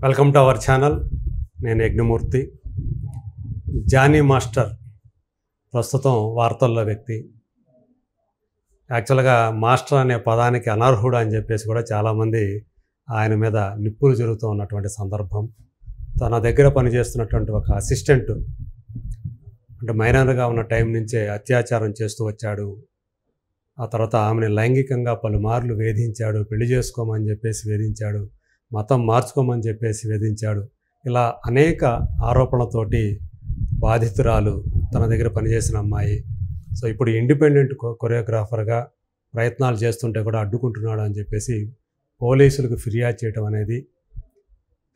Welcome to our channel. నేను Yagnamurthy. Johnny master ప్రస్తుతం వార్తల్లో వ్యక్తి. యాక్చువల్గా మాస్టర్ అనే పదానికి అనర్హుడు అని చెప్పేసి కూడా చాలామంది ఆయన మీద నిప్పులు జరుగుతూ ఉన్నటువంటి సందర్భం. తన దగ్గర పనిచేస్తున్నటువంటి ఒక అసిస్టెంట్ అంటే మైనర్గా ఉన్న టైం నుంచే అత్యాచారం చేస్తూ వచ్చాడు. ఆ తర్వాత ఆమెను లైంగికంగా పలుమార్లు వేధించాడు. పెళ్లి చేసుకోమని చెప్పేసి వేధించాడు. మతం మార్చుకోమని చెప్పేసి వేధించాడు. ఇలా అనేక ఆరోపణలతోటి బాధితురాలు తన దగ్గర పనిచేసిన అమ్మాయి. సో ఇప్పుడు ఇండిపెండెంట్ కొరియోగ్రాఫర్గా ప్రయత్నాలు చేస్తుంటే కూడా అడ్డుకుంటున్నాడు అని చెప్పేసి పోలీసులకు ఫిర్యాదు చేయడం అనేది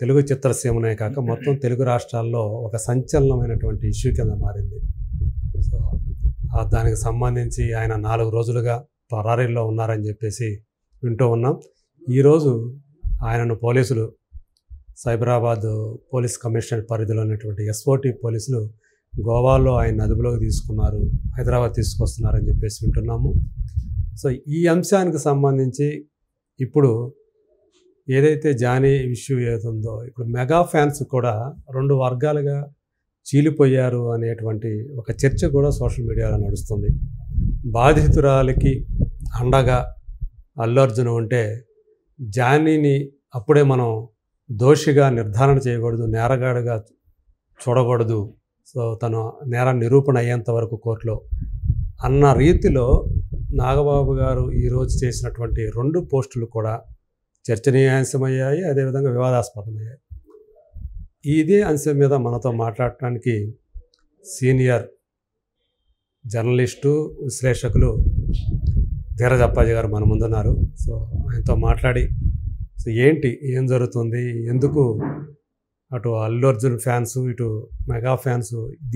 తెలుగు చిత్రసీమనే కాక మొత్తం తెలుగు రాష్ట్రాల్లో ఒక సంచలనమైనటువంటి ఇష్యూ కింద మారింది. సో దానికి సంబంధించి ఆయన 4 రోజులుగా పరారీలో ఉన్నారని చెప్పేసి వింటూ ఉన్నాం. ఈరోజు ఆయనను పోలీసులు సైబరాబాద్ పోలీస్ కమిషనర్ పరిధిలో ఉన్నటువంటి ఎస్ఓటి పోలీసులు గోవాలో ఆయన అదుపులోకి తీసుకున్నారు, హైదరాబాద్ తీసుకొస్తున్నారని చెప్పేసి వింటున్నాము. సో ఈ అంశానికి సంబంధించి ఇప్పుడు ఏదైతే జానీ ఇష్యూ ఏదుందో ఇప్పుడు మెగా ఫ్యాన్స్ కూడా 2 వర్గాలుగా చీలిపోయారు అనేటువంటి ఒక చర్చ కూడా సోషల్ మీడియాలో నడుస్తుంది. బాధితురాలికి అండగా అల్లు అర్జున్ ఉంటే జానీని అప్పుడే మనం దోషిగా నిర్ధారణ చేయకూడదు, నేరగాడుగా చూడకూడదు. సో తను నేర నిరూపణ అయ్యేంత వరకు కోర్టులో అన్న రీతిలో నాగబాబు గారు ఈరోజు చేసినటువంటి 2 పోస్టులు కూడా చర్చనీయాంశమయ్యాయి, అదేవిధంగా వివాదాస్పదమయ్యాయి. ఇదే అంశం మీద మనతో మాట్లాడటానికి సీనియర్ జర్నలిస్టు విశ్లేషకులు ధీరజ్ అప్పాజీ గారు మన ముందున్నారు. సో ఆయనతో మాట్లాడి సో ఏం జరుగుతుంది, ఎందుకు అటు అల్లు అర్జున్ ఫ్యాన్స్ ఇటు మెగా ఫ్యాన్స్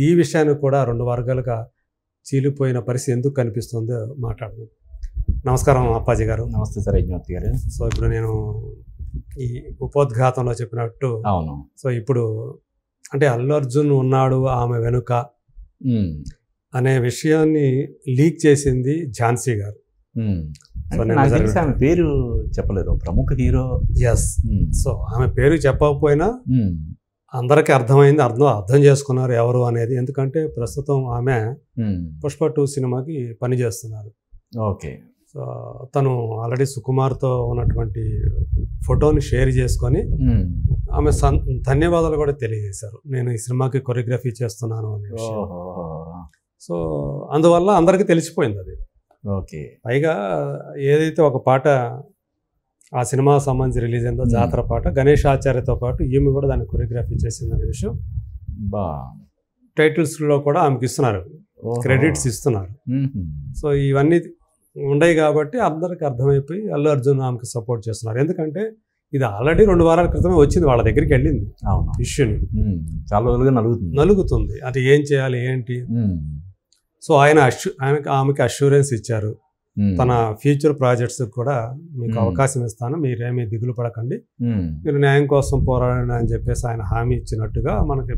ఈ విషయాన్ని కూడా 2 వర్గాలుగా చీలిపోయిన పరిస్థితి ఎందుకు కనిపిస్తుందో మాట్లాడదాం. నమస్కారం అప్పాజీ గారు. నమస్తే సార్ యజ్ఞమూర్తి గారు. సో ఇప్పుడు నేను ఈ ఉపోద్ఘాతంలో చెప్పినట్టు అవును, సో ఇప్పుడు అంటే అల్లు అర్జున్ ఉన్నాడు ఆమె వెనుక అనే విషయాన్ని లీక్ చేసింది ఝాన్సీ గారు. ఆమె పేరు చెప్పలేరు, ప్రముఖ హీరో. ఎస్. సో ఆమె పేరు చెప్పకపోయినా అందరికీ అర్థమైంది, అర్థం చేసుకున్నారు ఎవరు అనేది. ఎందుకంటే ప్రస్తుతం ఆమె పుష్ప 2 సినిమాకి పనిచేస్తున్నారు. ఓకే. సో తను ఆల్రెడీ సుకుమార్తో ఉన్నటువంటి ఫోటోని షేర్ చేసుకొని ఆమె ధన్యవాదాలు కూడా తెలియజేశారు, నేను ఈ సినిమాకి కొరియోగ్రఫీ చేస్తున్నాను అనే విషయం. సో అందువల్ల అందరికీ తెలిసిపోయింది అది. ఓకే. పైగా ఏదైతే ఒక పాట ఆ సినిమా సంబంధించి రిలీజ్ అయిందో జాతర పాట, గణేష్ ఆచార్యతో పాటు ఈమె కూడా దాన్ని కొరియోగ్రఫీ చేసిందనే విషయం టైటిల్స్లో కూడా ఆమెకి ఇస్తున్నారు, క్రెడిట్స్ ఇస్తున్నారు. సో ఇవన్నీ ఉన్నాయి కాబట్టి అందరికి అర్థమైపోయి అల్లు అర్జున్ ఆమెకి సపోర్ట్ చేస్తున్నారు. ఎందుకంటే ఇది ఆల్రెడీ 2 వారాల క్రితమే వచ్చింది, వాళ్ళ దగ్గరికి వెళ్ళింది ఇష్యూని, చాలా రోజులుగా నలుగుతుంది. అంటే ఏం చేయాలి ఏంటి. సో ఆమెకి అష్యూరెన్స్ ఇచ్చారు, తన ఫ్యూచర్ ప్రాజెక్ట్స్ కూడా మీకు అవకాశం ఇస్తాను, మీరేమీ దిగులు పడకండి, మీరు న్యాయం కోసం పోరాడండి అని చెప్పేసి ఆయన హామీ ఇచ్చినట్టుగా మనకి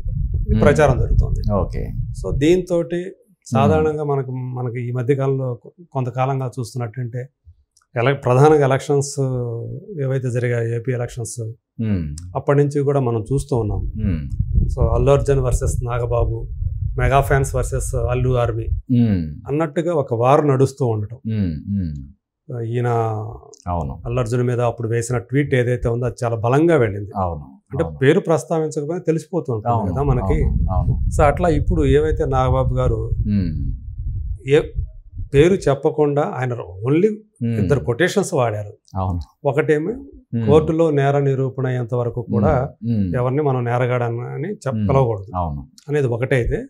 ప్రచారం జరుగుతుంది. ఓకే. సో దీంతో సాధారణంగా మనకి ఈ మధ్యకాలంలో కొంతకాలంగా చూస్తున్నట్టంటే ప్రధానంగా ఎలక్షన్స్ ఏవైతే జరిగాయో ఏపీ ఎలక్షన్స్ అప్పటి నుంచి కూడా మనం చూస్తూ ఉన్నాం. So Allu Arjun versus Nagababu, mega fans versus Allu army అన్నట్టుగా ఒక వారు నడుస్తూ ఉండటం. ఈయన అల్లు అర్జున్ మీద అప్పుడు వేసిన ట్వీట్ ఏదైతే ఉందో అది చాలా బలంగా వెళ్ళింది. అంటే పేరు ప్రస్తావించకపోయినా తెలిసిపోతూ ఉంటుంది కదా మనకి. సో అట్లా ఇప్పుడు ఏవైతే నాగబాబు గారు ఏ పేరు చెప్పకుండా ఆయన ఓన్లీ 2 కొటేషన్స్ వాడారు. ఒకటేమో కోర్టులో నేర నిరూపణ అయ్యేంత వరకు కూడా ఎవరిని మనం నేరగాడని పిలవకూడదు అనేది ఒకటైతే,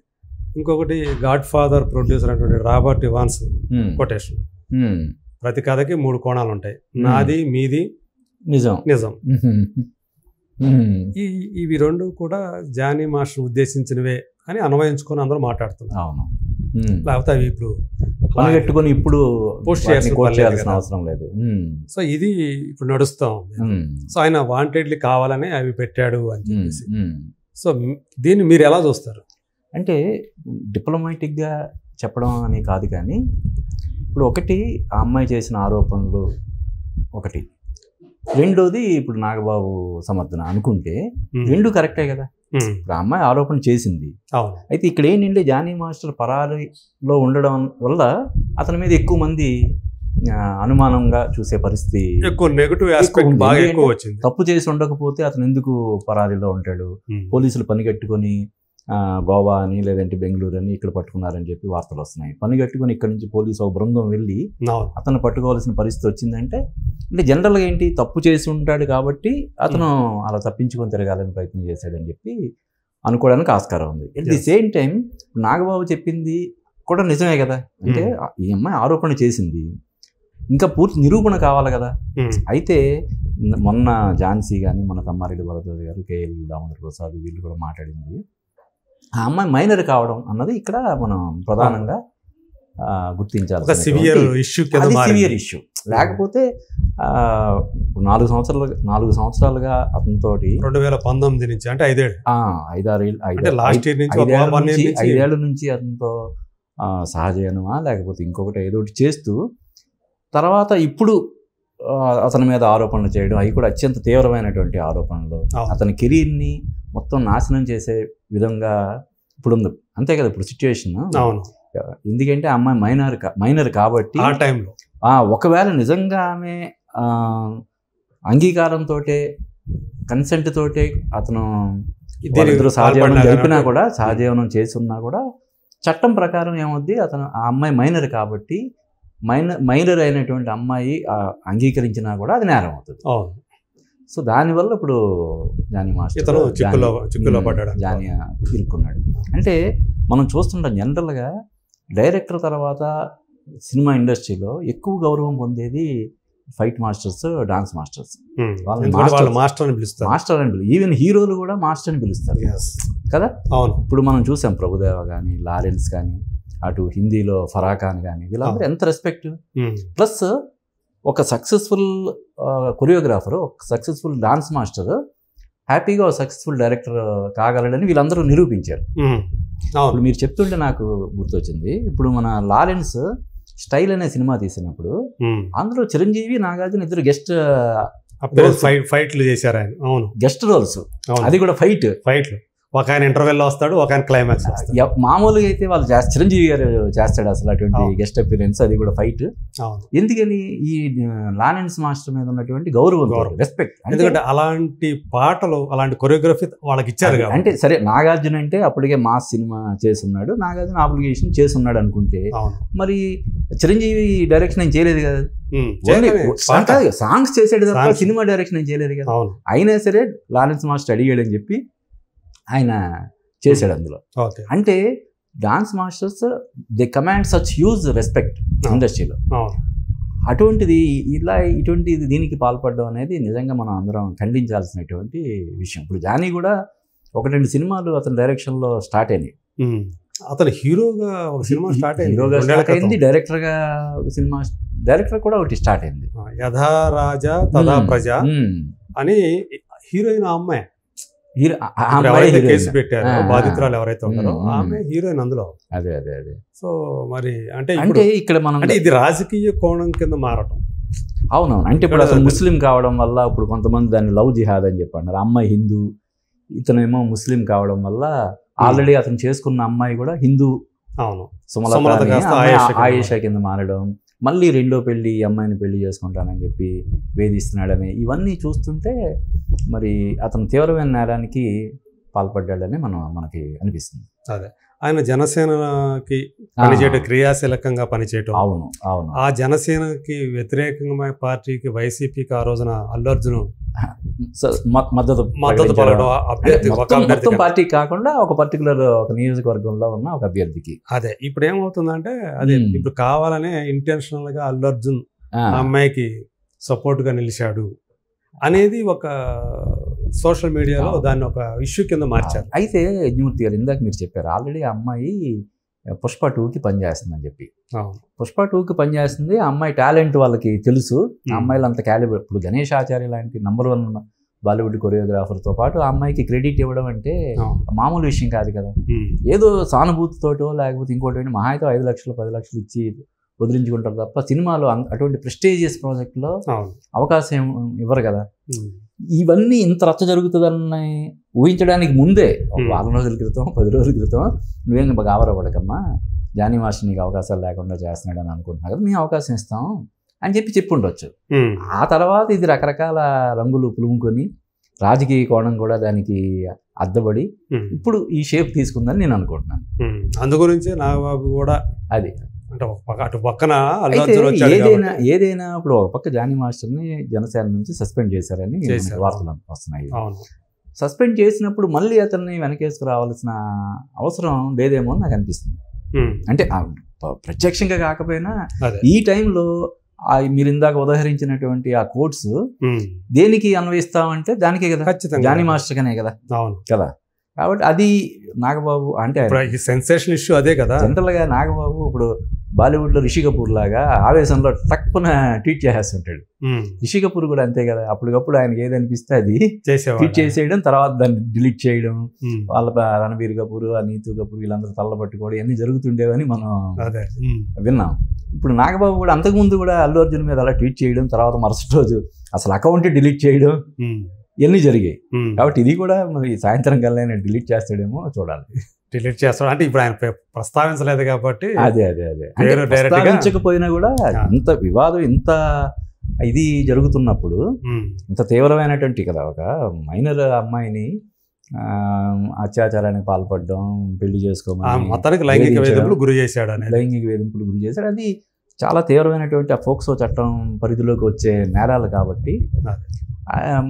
ఇంకొకటి గాడ్ ఫాదర్ ప్రొడ్యూసర్ అనేటువంటి రాబర్ట్ ఇవాన్స్ కొటేషన్. ప్రతి కథకి 3 కోణాలు ఉంటాయి, నాది మీది నిజం. ఇవి 2 కూడా జానీ మాస్టర్ ఉద్దేశించినవే అని అన్వయించుకొని అందరూ మాట్లాడుతున్నారు. లేకపోతే అవి ఇప్పుడు పెట్టుకొని ఇప్పుడు పోస్ట్ చేయాల్సిన అవసరం లేదు. సో ఇది ఇప్పుడు నడుస్తూ ఉంది. సో ఆయన వాంటెడ్లీ కావాలని అవి పెట్టాడు అని చెప్పేసి. సో దీన్ని మీరు ఎలా చూస్తారు? అంటే డిప్లొమాటిక్గా చెప్పడం అని కాదు, కానీ ఇప్పుడు ఒకటి ఆ అమ్మాయి చేసిన ఆరోపణలు ఒకటి, రెండోది ఇప్పుడు నాగబాబు సమర్థన అనుకుంటే రెండు కరెక్టే కదా. ఇప్పుడు అమ్మాయి ఆరోపణ చేసింది. అయితే ఇక్కడ ఏంటంటే జానీ మాస్టర్ పరారీలో ఉండడం వల్ల అతని మీద ఎక్కువ మంది అనుమానంగా చూసే పరిస్థితి, ఎక్కువ నెగటివ్ ఆస్పెక్ట్ బాగా ఎక్కువ వచ్చింది. తప్పు చేసి ఉండకపోతే అతను ఎందుకు పరారీలో ఉంటాడు, పోలీసులు పనిగట్టుకొని గోవా అని లేదంటే బెంగళూరు అని ఇక్కడ పట్టుకున్నారని చెప్పి వార్తలు వస్తున్నాయి. పనిగట్టుకొని ఇక్కడ నుంచి పోలీసు ఒక బృందం వెళ్ళి అతను పట్టుకోవాల్సిన పరిస్థితి వచ్చిందంటే అంటే జనరల్గా ఏంటి, తప్పు చేసి ఉంటాడు కాబట్టి అతను అలా తప్పించుకొని తిరగాలని ప్రయత్నం చేశాడని చెప్పి అనుకోవడానికి ఆస్కారం ఉంది. At the same time Nagababu చెప్పింది కూడా నిజమే కదా. అంటే ఈ అమ్మాయి ఆరోపణ చేసింది, ఇంకా పూర్తి నిరూపణ కావాలి కదా. అయితే మొన్న ఝాన్సీ కానీ మన తమ్మారెడ్డి భరద్వాజ్ గారు, కేఎల్ దామోదర్ ప్రసాద్ వీళ్ళు కూడా మాట్లాడింది ఆ అమ్మాయి మైనర్ కావడం అన్నది ఇక్కడ మనం ప్రధానంగా గుర్తించాలి. Severe issue. లేకపోతే 4 సంవత్సరాలుగా అతనితోటి 2019 నుంచి అంటే 5 ఏళ్ళ నుంచి అతనితో సహజీవనమా లేకపోతే ఇంకొకటి ఏదో ఒకటి చేస్తూ తర్వాత ఇప్పుడు అతని మీద ఆరోపణలు చేయడం, అవి కూడా అత్యంత తీవ్రమైనటువంటి ఆరోపణలు, అతని కెరీర్ని మొత్తం నాశనం చేసే విధంగా ఇప్పుడు ఉంది. అంతే కదా ఇప్పుడు సిచ్యువేషన్. ఎందుకంటే అమ్మాయి మైనర్ కాబట్టి ఆ టైంలో ఒకవేళ నిజంగా ఆమె అంగీకారంతో కన్సెంట్ తోటే అతను ఇద్దరు సహజీవనం జరిపినా కూడా, సహజీవనం చేసి ఉన్నా కూడా చట్టం ప్రకారం ఏమవుద్ది, అతను ఆ అమ్మాయి మైనర్ కాబట్టి మైనర్ అయినటువంటి అమ్మాయి అంగీకరించినా కూడా అది నేరం అవుతుంది. సో దానివల్ల ఇప్పుడు జానీ మాస్టర్ జానీ ఇరుక్కున్నాడు. అంటే మనం చూస్తుంటాం జనరల్గా డైరెక్టర్ తర్వాత సినిమా ఇండస్ట్రీలో ఎక్కువ గౌరవం పొందేది fight masters, dance masters. Master అని పిలుస్తారు. ఈవెన్ హీరోలు కూడా మాస్టర్ అని పిలుస్తారు కదా. ఇప్పుడు మనం చూసాం ప్రభుదేవ కానీ, లారెన్స్ కానీ, అటు హిందీలో ఫరా ఖాన్ కానీ, వీళ్ళందరూ ఎంత రెస్పెక్ట్. ప్లస్ ఒక సక్సెస్ఫుల్ కొరియోగ్రాఫర్, ఒక సక్సెస్ఫుల్ డాన్స్ మాస్టర్ హ్యాపీగా ఒక సక్సెస్ఫుల్ డైరెక్టర్ కాగలడని వీళ్ళందరూ నిరూపించారు. ఇప్పుడు మీరు చెప్తుంటే నాకు గుర్తొచ్చింది, ఇప్పుడు మన లారెన్స్ స్టైల్ అనే సినిమా తీసినప్పుడు అందులో చిరంజీవి, నాగార్జున ఇద్దరు ఫైట్లు చేశారు ఆయన. అవును, గెస్ట్ రోల్స్. అది కూడా ఫైట్లు. ఒక ఆయన ఇంటర్వెల్లో వస్తాడు, ఒక ఆయన క్లైమాక్స్ వస్తాడు. మామూలుగా అయితే వాళ్ళు చిరంజీవి గారు చేస్తాడు అసలు అటువంటి గెస్ట్ అపీరెన్స్, అది కూడా ఫైట్. ఎందుకని ఈ లారెన్స్ మాస్టర్ మీద ఉన్నటువంటి గౌరవం, రెస్పెక్ట్. ఎందుకంటే అలాంటి పాటలు, అలాంటి కొరియోగ్రఫీ వాళ్ళకి ఇచ్చారు. అంటే సరే నాగార్జున అంటే అప్పటికే మాస్ సినిమా చేస్తున్నాడు, నాగార్జున అప్లికేషన్ చేస్తున్నాడు అనుకుంటే, మరి చిరంజీవి డైరెక్షన్ ఏం చేయలేదు కదా. సాంగ్స్ చేసాడు తప్ప సినిమా డైరెక్షన్ ఏం చేయలేదు కదా. అయినా సరే లారెన్స్ మాస్టర్ అడిగాడని చెప్పి ఆయన చేశాడు అందులో. అంటే dance masters they command such huge respect ఇండస్ట్రీలో. అటువంటిది ఇటువంటిది దీనికి పాల్పడడం అనేది నిజంగా మనం అందరం ఖండించాల్సినటువంటి విషయం. ఇప్పుడు జానీ కూడా 1-2 సినిమాలు అతని డైరెక్షన్లో స్టార్ట్ అయినాయి. అతను హీరోగా ఒక సినిమా స్టార్ట్ అయింది, డైరెక్టర్గా సినిమా డైరెక్టర్ కూడా ఒకటి స్టార్ట్ అయింది, యథా రాజా తథా ప్రజ అని. హీరోయిన్ అమ్మాయి కేసు పెట్టారు, బాధితురాలు ఎవరైతే ఉన్నారో ఆమె హీరోయిన్ అందులో. అదే. సో మరి అంటే ఇక్కడ మనం ఇది రాజకీయ కోణం కింద మారటం. అవునవును. అంటే ఇప్పుడు అసలు ముస్లిం కావడం వల్ల ఇప్పుడు కొంతమంది దాన్ని లవ్ జిహాద్ అని చెప్పన్నారు. అమ్మాయి హిందూ, ఇతనేమో ముస్లిం కావడం వల్ల ఆల్రెడీ అతను చేసుకున్న అమ్మాయి కూడా హిందూ, ఆయేషా కింద మారడం, మళ్ళీ రెండో పెళ్లి అమ్మాయిని పెళ్లి చేసుకుంటానని చెప్పి వేధిస్తున్నాడని, ఇవన్నీ చూస్తుంటే మరి అతను తీవ్రమైన నేరానికి పాల్పడ్డాడని మనకి అనిపిస్తుంది. అదే ఆయన జనసేనకి పనిచేయటం, క్రియాశీలకంగా పనిచేయటం. అవును. ఆ జనసేనకి వ్యతిరేకంగా పార్టీకి, వైసీపీకి ఆ రోజున అల్లు అర్జున్ మద్దతు పలకడం, అభ్యర్థి మొత్తం పార్టీ కాకుండా ఒక పర్టికులర్ ఒక నియోజకవర్గంలో ఉన్న ఒక అభ్యర్థికి. అదే ఇప్పుడు ఏమవుతుందంటే, అదే ఇప్పుడు కావాలనే ఇంటెన్షనల్ గా అల్లు అర్జున్ అమ్మాయికి సపోర్ట్ గా నిలిచాడు అనేది ఒక సోషల్ మీడియాలో దాన్ని ఒక ఇష్యూ కింద మార్చారు. అయితే యజ్ఞమూర్తి గారు ఇందాక మీరు చెప్పారు ఆల్రెడీ ఆ అమ్మాయి పుష్ప 2కి పనిచేస్తుందని చెప్పి. పుష్ప 2కి పనిచేస్తుంది. ఆ అమ్మాయి టాలెంట్ వాళ్ళకి తెలుసు. ఆ అమ్మాయిలు అంత క్యాలిబర్. ఇప్పుడు గణేష్ ఆచార్య లాంటి నంబర్ 1 బాలీవుడ్ కొరియోగ్రాఫర్తో పాటు ఆ అమ్మాయికి క్రెడిట్ ఇవ్వడం అంటే మామూలు విషయం కాదు కదా. ఏదో సానుభూతితోటో లేకపోతే ఇంకోటి మహా అయితే 5 లక్షలు 10 లక్షలు ఇచ్చి వదిలించుకుంటారు తప్ప సినిమాలో అటువంటి ప్రెస్టీజియస్ ప్రాజెక్ట్లో అవకాశం ఇవ్వరు కదా. ఇవన్నీ ఇంత రచ్చ జరుగుతుందని ఊహించడానికి ముందే వారం రోజుల క్రితం 10 రోజుల క్రితం నువ్వేం గాబరపడకమ్మా, జానీ మాస్టర్ నీకు అవకాశాలు లేకుండా చేస్తున్నాడు అని అనుకుంటున్నా కదా, మేము అవకాశం ఇస్తాం అని చెప్పి ఉండొచ్చు. ఆ తర్వాత ఇది రకరకాల రంగులు పులుముకొని రాజకీయ కోణం కూడా దానికి అద్దబడి ఇప్పుడు ఈ షేప్ తీసుకుందని నేను అనుకుంటున్నాను. అందు గురించి నాగబాబు కూడా అది అంటే అటు పక్కన ఏదైనా ఇప్పుడు ఒక పక్క జానీ మాస్టర్ని జనసేన నుంచి సస్పెండ్ చేశారని వార్తలు వస్తున్నాయి. సస్పెండ్ చేసినప్పుడు మళ్ళీ అతన్ని వెనకేసుకు రావాల్సిన అవసరం లేదేమో అని నాకు అనిపిస్తుంది. అంటే ప్రత్యక్షంగా కాకపోయినా ఈ టైంలో మీరు ఇందాక ఉదహరించినటువంటి ఆ కోట్స్ దేనికి అన్వయిస్తామంటే దానికే కదా, జానీ మాస్టర్ కనే కదా కదా. కాబట్టి అది నాగబాబు అంటే సెన్సేషన్ ఇష్యూ అదే కదా. జనరల్గా నాగబాబు ఇప్పుడు బాలీవుడ్లో రిషి కపూర్ లాగా ఆవేశంలో టక్కున ట్వీట్ చేసేస్తుంటాడు. రిషి కపూర్ కూడా అంతే కదా, అప్పటికప్పుడు ఆయనకి ఏది అనిపిస్తే అది ట్వీట్ చేసేయడం, తర్వాత దాన్ని డిలీట్ చేయడం. వాళ్ళ రణబీర్ కపూర్, నీతూ కపూర్ వీళ్ళందరూ తల్లబట్టుకోవడం ఇవన్నీ జరుగుతుండేవని మనం విన్నాం. ఇప్పుడు నాగబాబు కూడా అంతకుముందు కూడా అల్లు అర్జున్ మీద అలా ట్వీట్ చేయడం, తర్వాత మరుసటి రోజు అసలు అకౌంట్ డిలీట్ చేయడం ఇవన్నీ జరిగాయి. కాబట్టి ఇది కూడా మరి సాయంత్రం కల్లా డిలీట్ చేస్తాడేమో చూడాలి. డిలీట్ చేస్తాడు అంటే ఇప్పుడు ఆయన ప్రస్తావించలేదు కాబట్టి అదే ప్రస్తావించకపోయినా కూడా ఇంత వివాదం ఇంత ఇది జరుగుతున్నప్పుడు ఇంత తీవ్రమైనటువంటి కదా, ఒక మైనర్ అమ్మాయిని అత్యాచారానికి పాల్పడడం, పెళ్లి చేసుకోమని లైంగిక వేధింపులు గురి చేశాడు. అది చాలా తీవ్రమైనటువంటి ఆ ఫోక్సో చట్టం పరిధిలోకి వచ్చే నేరాలు కాబట్టి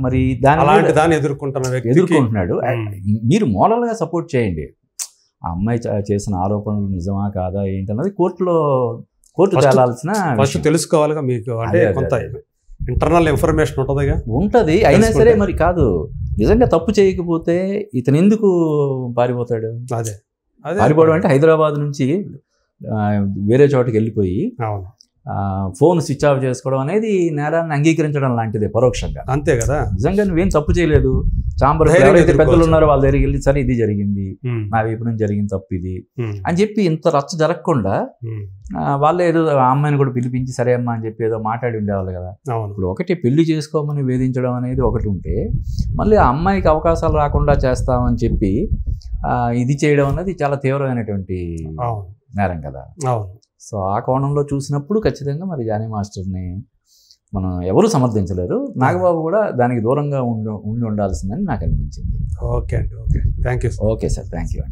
మరి దాన్ని ఎదుర్కొంటున్నాడు. మీరు మోరల్గా సపోర్ట్ చేయండి. ఆ అమ్మాయి చేసిన ఆరోపణలు నిజమా కాదా ఏంటన్నది కోర్టు తేలాల్సిన తెలుసుకోవాలిగా. మీకు అంటే కొంత ఇంటర్నల్ ఇన్ఫర్మేషన్ ఉంటుంది. అయినా సరే మరి కాదు, నిజంగా తప్పు చేయకపోతే ఇతను ఎందుకు పారిపోతాడు? పారిపోవడం అంటే హైదరాబాద్ నుంచి వేరే చోటుకి వెళ్ళిపోయి ఫోన్ స్విచ్ ఆఫ్ చేసుకోవడం అనేది నేరాన్ని అంగీకరించడం లాంటిదే పరోక్షంగా. అంతే కదా. నిజంగా నువ్వేం తప్పు చేయలేదు, చాంబర్ ఎవరైతే పెద్దలు ఉన్నారో వాళ్ళ దగ్గరికి వెళ్ళి సరే ఇది జరిగింది, నా వైపు నుంచి జరిగింది తప్పు ఇది అని చెప్పి ఇంత రచ్చ జరగకుండా వాళ్ళే ఏదో ఆ అమ్మాయిని కూడా పిలిపించి సరే అమ్మా అని చెప్పి ఏదో మాట్లాడి ఉండేవాళ్ళు కదా. ఇప్పుడు ఒకటి పెళ్లి చేసుకోమని వేధించడం అనేది ఒకటి ఉంటే, మళ్ళీ ఆ అమ్మాయికి అవకాశాలు రాకుండా చేస్తామని చెప్పి ఇది చేయడం అనేది చాలా తీవ్రమైనటువంటి నేరం కదా. సో ఆ కోణంలో చూసినప్పుడు ఖచ్చితంగా మరి జానీ మాస్టర్ని మనం ఎవరు సమర్థించలేరు. నాగబాబు కూడా దానికి దూరంగా ఉండి ఉండాల్సిందని నాకు అనిపించింది. ఓకే అండి, okay, thank you. Okay sir, thank you అండి.